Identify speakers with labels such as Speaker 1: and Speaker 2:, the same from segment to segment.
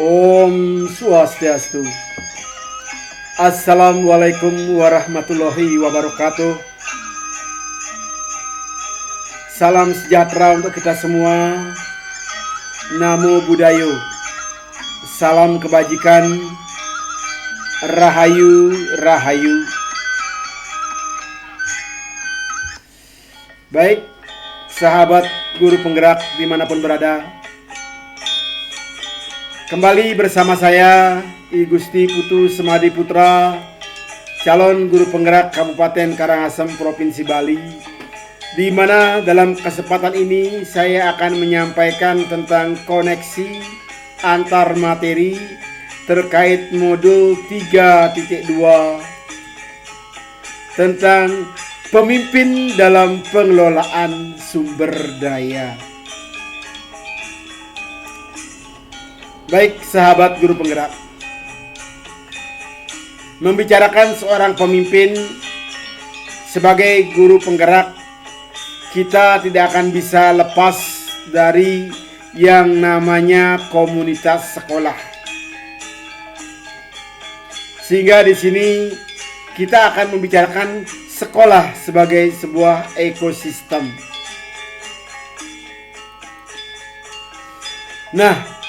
Speaker 1: Om Swastiastu. Assalamualaikum warahmatullahi wabarakatuh. Salam sejahtera untuk kita semua. Namo Buddhayo. Salam kebajikan. Rahayu, Rahayu. Baik, sahabat guru penggerak dimanapun berada, kembali bersama saya I Gusti Putu Semadi Putra, calon guru penggerak Kabupaten Karangasem, Provinsi Bali, di mana dalam kesempatan ini saya akan menyampaikan tentang koneksi antar materi terkait modul 3.2 tentang pemimpin dalam pengelolaan sumber daya. Baik, sahabat guru penggerak, membicarakan seorang pemimpin sebagai guru penggerak, kita tidak akan bisa lepas dari yang namanya komunitas sekolah. Sehingga di sini kita akan membicarakan sekolah sebagai sebuah ekosistem. Nah,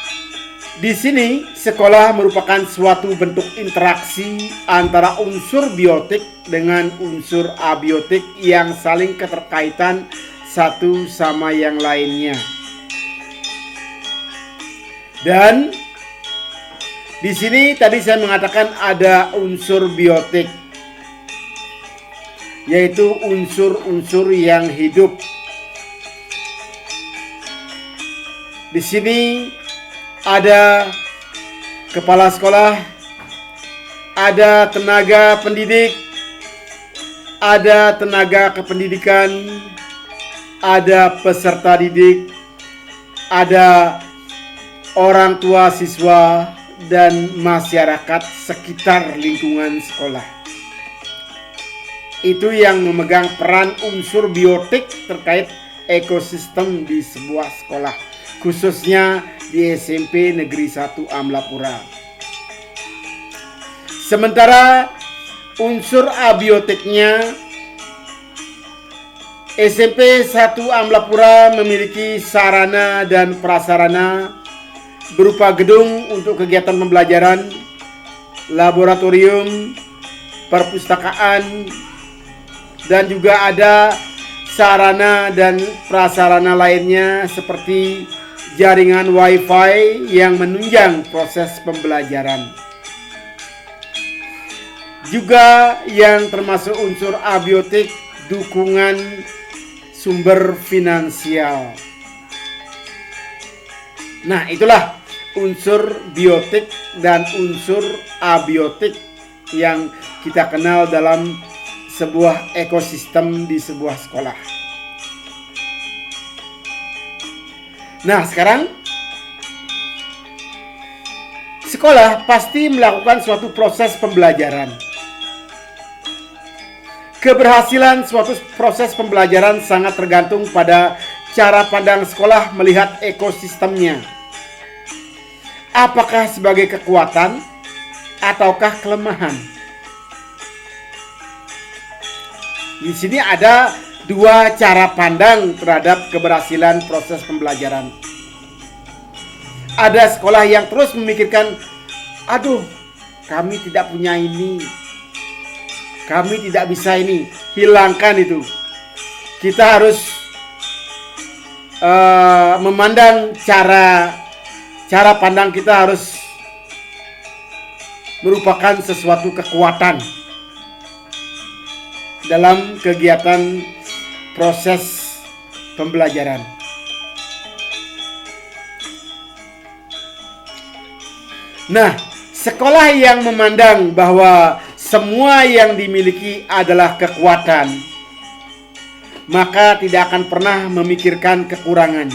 Speaker 1: di sini sekolah merupakan suatu bentuk interaksi antara unsur biotik dengan unsur abiotik yang saling keterkaitan satu sama yang lainnya. Dan di sini tadi saya mengatakan ada unsur biotik, yaitu unsur-unsur yang hidup. Di sini ada kepala sekolah, ada tenaga pendidik, ada tenaga kependidikan, ada peserta didik, ada orang tua siswa, dan masyarakat sekitar lingkungan sekolah. Itu yang memegang peran unsur biotik terkait ekosistem di sebuah sekolah, khususnya di SMP Negeri 1 Amlapura. Sementara unsur abiotiknya, SMP 1 Amlapura memiliki sarana dan prasarana berupa gedung untuk kegiatan pembelajaran, laboratorium, perpustakaan, dan juga ada sarana dan prasarana lainnya seperti jaringan wifi yang menunjang proses pembelajaran. Juga yang termasuk unsur abiotik, dukungan sumber finansial. Nah, itulah unsur biotik dan unsur abiotik yang kita kenal dalam sebuah ekosistem di sebuah sekolah. Nah, sekarang sekolah pasti melakukan suatu proses pembelajaran. Keberhasilan suatu proses pembelajaran sangat tergantung pada cara pandang sekolah melihat ekosistemnya. Apakah sebagai kekuatan ataukah kelemahan? Di sini ada dua cara pandang terhadap keberhasilan proses pembelajaran. Ada sekolah yang terus memikirkan, aduh, kami tidak punya ini, kami tidak bisa ini, hilangkan itu. Kita harus memandang cara pandang kita harus merupakan sesuatu kekuatan dalam kegiatan proses pembelajaran. Nah, sekolah yang memandang bahwa semua yang dimiliki adalah kekuatan, maka tidak akan pernah memikirkan kekurangan,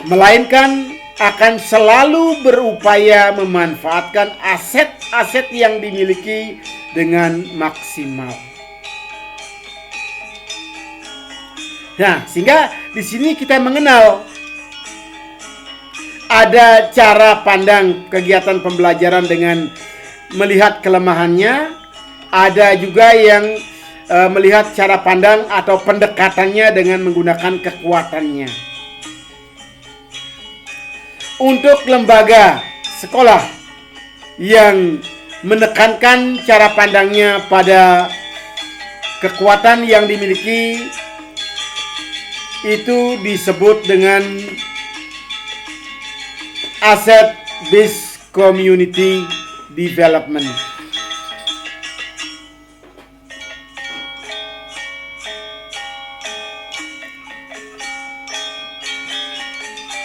Speaker 1: melainkan akan selalu berupaya memanfaatkan aset-aset yang dimiliki dengan maksimal. Nah, sehingga di sini kita mengenal ada cara pandang kegiatan pembelajaran dengan melihat kelemahannya, ada juga yang melihat cara pandang atau pendekatannya dengan menggunakan kekuatannya. Untuk lembaga sekolah yang menekankan cara pandangnya pada kekuatan yang dimiliki, itu disebut dengan asset based community development.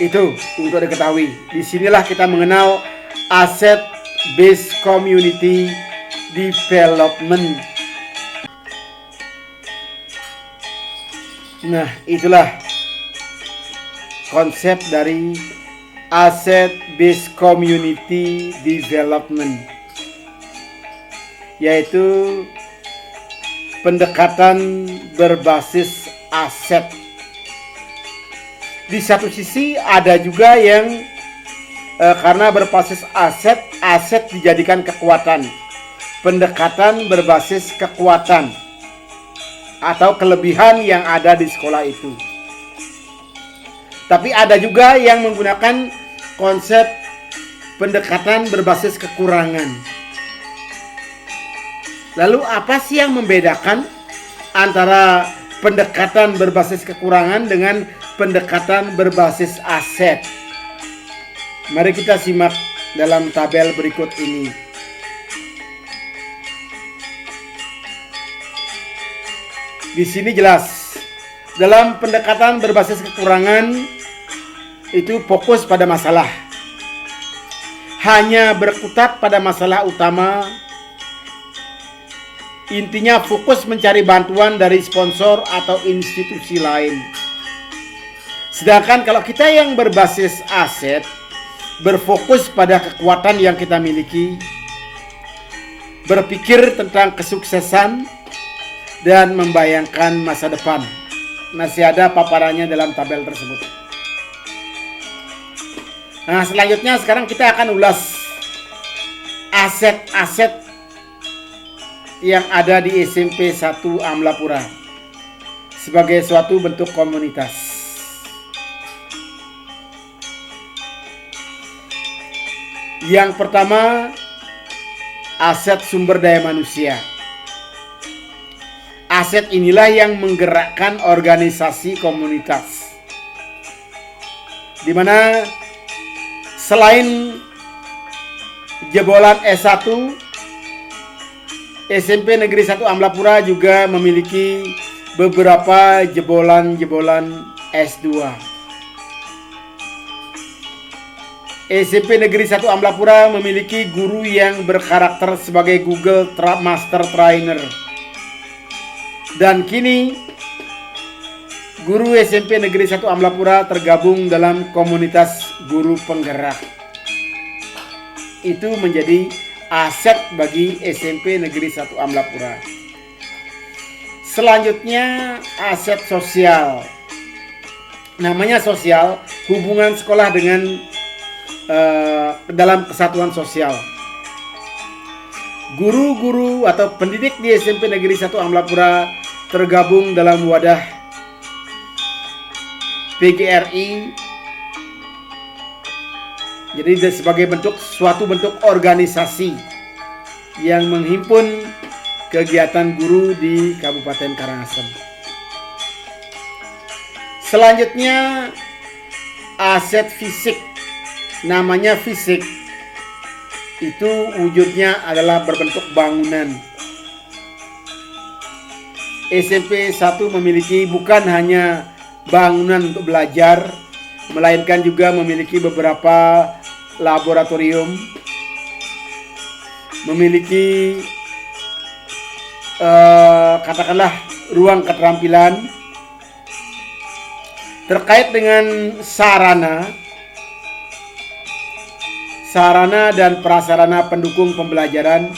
Speaker 1: Itu untuk diketahui. Disinilah kita mengenal asset based community development. Nah, itulah konsep dari asset based community development, yaitu pendekatan berbasis aset. Di satu sisi ada juga yang karena berbasis aset dijadikan kekuatan. Pendekatan berbasis kekuatan atau kelebihan yang ada di sekolah itu. Tapi ada juga yang menggunakan konsep pendekatan berbasis kekurangan. Lalu apa sih yang membedakan antara pendekatan berbasis kekurangan dengan pendekatan berbasis aset? Mari kita simak dalam tabel berikut ini. Di sini jelas, dalam pendekatan berbasis kekurangan itu fokus pada masalah. Hanya berkutat pada masalah utama. Intinya fokus mencari bantuan dari sponsor atau institusi lain. Sedangkan kalau kita yang berbasis aset, berfokus pada kekuatan yang kita miliki, berpikir tentang kesuksesan, dan membayangkan masa depan. Masih ada paparannya dalam tabel tersebut. Nah, selanjutnya sekarang kita akan ulas aset-aset yang ada di SMP 1 Amlapura sebagai suatu bentuk komunitas. Yang pertama, aset sumber daya manusia. Aset inilah yang menggerakkan organisasi komunitas, di mana selain jebolan S1, SMP Negeri 1 Amlapura juga memiliki beberapa jebolan S2. SMP Negeri 1 Amlapura memiliki guru yang berkarakter sebagai Google Master Trainer. Dan kini guru SMP Negeri 1 Amlapura tergabung dalam komunitas guru penggerak. Itu menjadi aset bagi SMP Negeri 1 Amlapura. Selanjutnya, aset sosial. Namanya sosial, hubungan sekolah dengan dalam kesatuan sosial. Guru-guru atau pendidik di SMP Negeri 1 Amlapura tergabung dalam wadah PGRI. Jadi sebagai suatu bentuk organisasi yang menghimpun kegiatan guru di Kabupaten Karangasem. Selanjutnya, aset fisik. Namanya fisik. Itu wujudnya adalah berbentuk bangunan. SMP 1 memiliki bukan hanya bangunan untuk belajar, melainkan juga memiliki beberapa laboratorium, memiliki katakanlah ruang keterampilan. Terkait dengan sarana dan prasarana pendukung pembelajaran,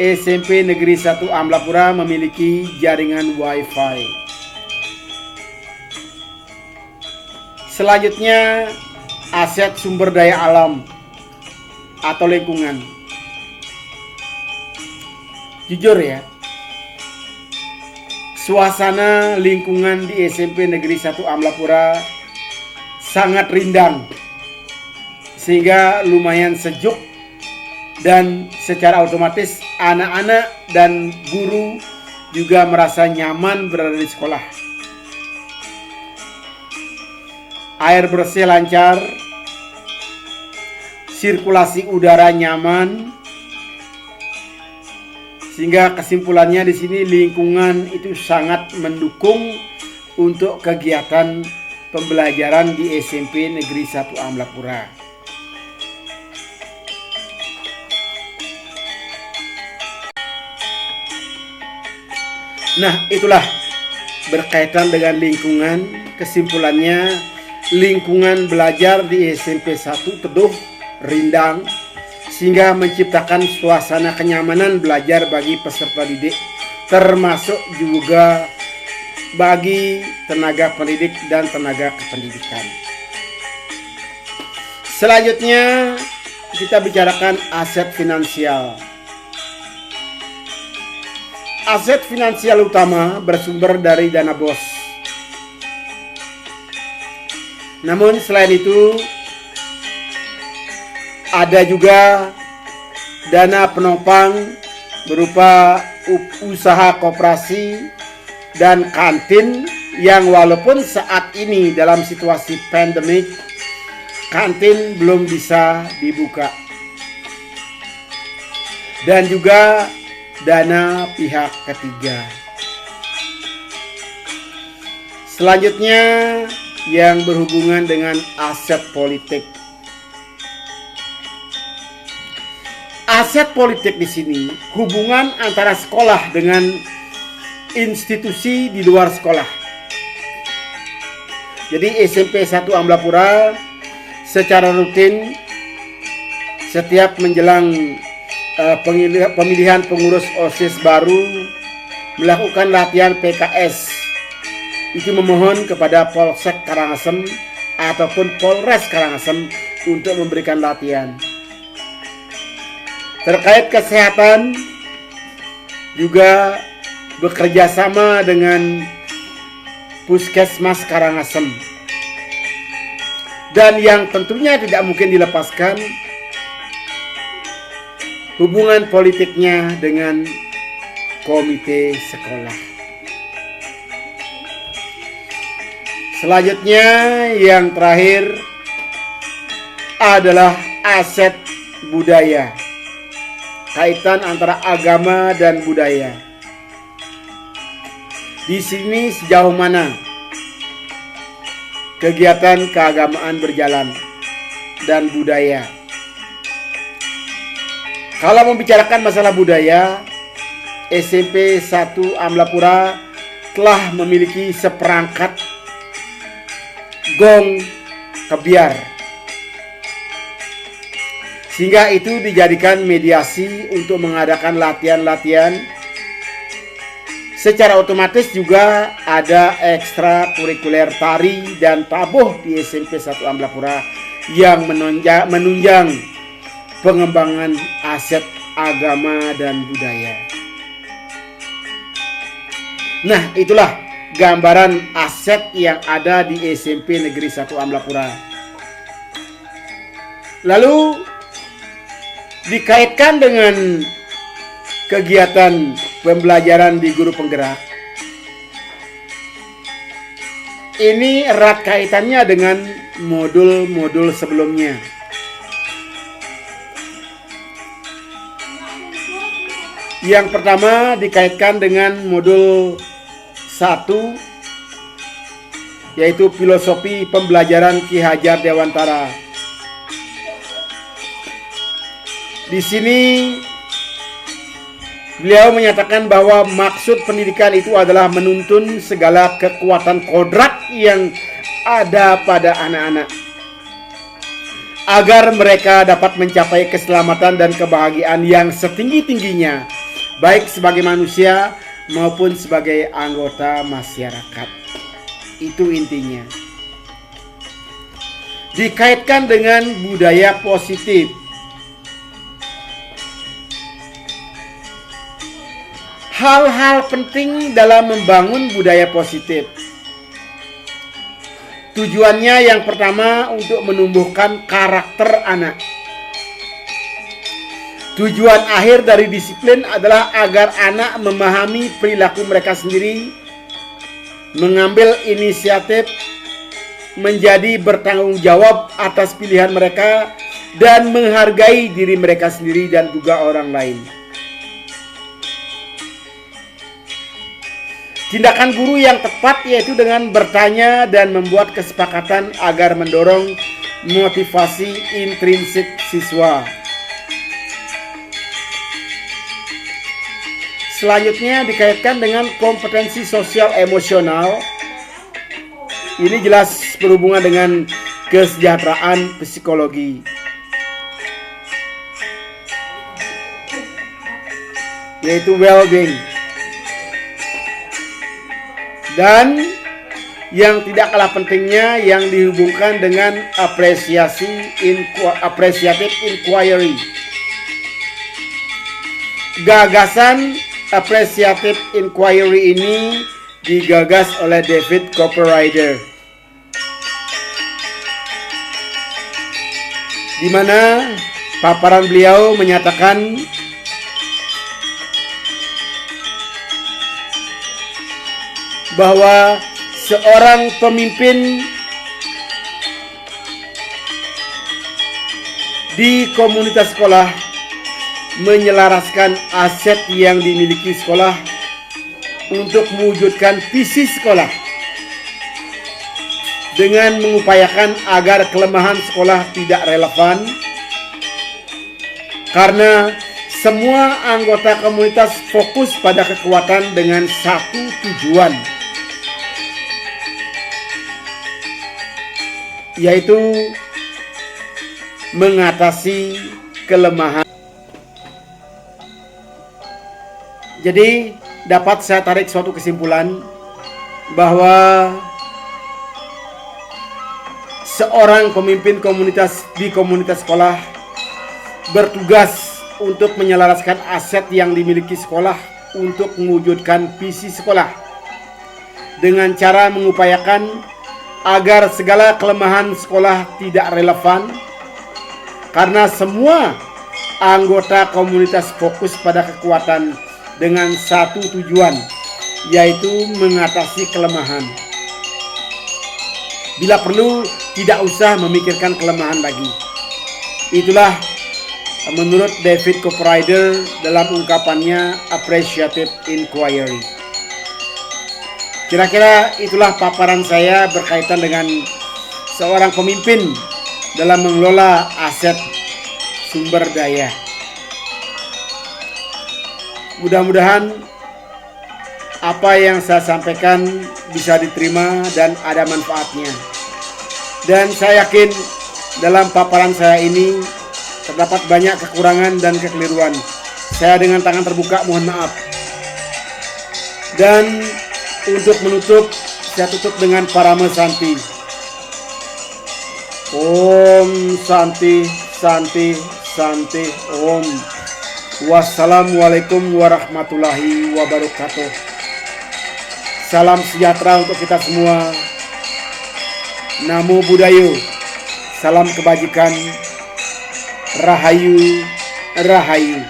Speaker 1: SMP Negeri 1 Amlapura memiliki jaringan Wi-Fi. Selanjutnya, aset sumber daya alam atau lingkungan. Jujur ya, suasana lingkungan di SMP Negeri 1 Amlapura sangat rindang, sehingga lumayan sejuk, dan secara otomatis anak-anak dan guru juga merasa nyaman berada di sekolah. Air bersih lancar, sirkulasi udara nyaman, sehingga kesimpulannya di sini lingkungan itu sangat mendukung untuk kegiatan pembelajaran di SMP Negeri 1 Amlapura. Nah, itulah berkaitan dengan lingkungan. Kesimpulannya, lingkungan belajar di SMP 1 teduh, rindang, sehingga menciptakan suasana kenyamanan belajar bagi peserta didik, termasuk juga bagi tenaga pendidik dan tenaga kependidikan. Selanjutnya kita bicarakan aset finansial. Aset finansial utama bersumber dari dana BOS. Namun selain itu ada juga dana penopang berupa usaha koperasi dan kantin yang walaupun saat ini dalam situasi pandemik, kantin belum bisa dibuka. Dan juga dana pihak ketiga. Selanjutnya yang berhubungan dengan aset politik. Aset politik di sini hubungan antara sekolah dengan institusi di luar sekolah. Jadi SMP 1 Amlapura secara rutin setiap menjelang pemilihan pengurus OSIS baru melakukan latihan PKS. Itu memohon kepada Polsek Karangasem ataupun Polres Karangasem untuk memberikan latihan. Terkait kesehatan juga bekerja sama dengan Puskesmas Karangasem. Dan yang tentunya tidak mungkin dilepaskan hubungan politiknya dengan komite sekolah. Selanjutnya yang terakhir adalah aset budaya. Kaitan antara agama dan budaya. Di sini sejauh mana kegiatan keagamaan berjalan dan budaya. Kalau membicarakan masalah budaya, SMP 1 Amlapura telah memiliki seperangkat gong kebiar, sehingga itu dijadikan mediasi untuk mengadakan latihan-latihan. Secara otomatis juga ada ekstrakurikuler tari dan tabuh di SMP 1 Amlapura yang menunjang pengembangan aset agama dan budaya. Nah, itulah gambaran aset yang ada di SMP Negeri 1 Amlapura. Lalu dikaitkan dengan kegiatan pembelajaran di guru penggerak. Ini erat kaitannya dengan modul-modul sebelumnya. Yang pertama dikaitkan dengan modul 1, yaitu filosofi pembelajaran Ki Hajar Dewantara. Di sini beliau menyatakan bahwa maksud pendidikan itu adalah menuntun segala kekuatan kodrat yang ada pada anak-anak, agar mereka dapat mencapai keselamatan dan kebahagiaan yang setinggi-tingginya, baik sebagai manusia maupun sebagai anggota masyarakat. Itu intinya. dikaitkan dengan budaya positif. Hal-hal penting dalam membangun budaya positif. Tujuannya yang pertama untuk menumbuhkan karakter anak. Tujuan akhir dari disiplin adalah agar anak memahami perilaku mereka sendiri, mengambil inisiatif, menjadi bertanggung jawab atas pilihan mereka, dan menghargai diri mereka sendiri dan juga orang lain. Tindakan guru yang tepat yaitu dengan bertanya dan membuat kesepakatan agar mendorong motivasi intrinsik siswa. Selanjutnya dikaitkan dengan kompetensi sosial emosional. Ini jelas berhubungan dengan kesejahteraan psikologi. Yaitu well-being. Dan yang tidak kalah pentingnya yang dihubungkan dengan appreciative inquiry. Gagasan appreciative inquiry ini digagas oleh David Copperrider, di mana paparan beliau menyatakan bahwa seorang pemimpin di komunitas sekolah menyelaraskan aset yang dimiliki sekolah untuk mewujudkan visi sekolah dengan mengupayakan agar kelemahan sekolah tidak relevan, karena semua anggota komunitas fokus pada kekuatan dengan satu tujuan, yaitu mengatasi kelemahan. Jadi dapat saya tarik suatu kesimpulan bahwa seorang pemimpin komunitas di komunitas sekolah bertugas untuk menyelaraskan aset yang dimiliki sekolah untuk mewujudkan visi sekolah dengan cara mengupayakan agar segala kelemahan sekolah tidak relevan, karena semua anggota komunitas fokus pada kekuatan dengan satu tujuan, yaitu mengatasi kelemahan. Bila perlu, tidak usah memikirkan kelemahan lagi. Itulah menurut David Copperrider dalam ungkapannya appreciative inquiry. Kira-kira itulah paparan saya berkaitan dengan seorang pemimpin dalam mengelola aset sumber daya. Mudah-mudahan apa yang saya sampaikan bisa diterima dan ada manfaatnya. Dan saya yakin dalam paparan saya ini terdapat banyak kekurangan dan kekeliruan. Saya dengan tangan terbuka mohon maaf. Dan untuk menutup, saya tutup dengan Parama Santi. Om Santi, Santi, Santi, Om. Wassalamualaikum warahmatullahi wabarakatuh. Salam sejahtera untuk kita semua. Namo Buddhayo. Salam kebajikan. Rahayu, Rahayu.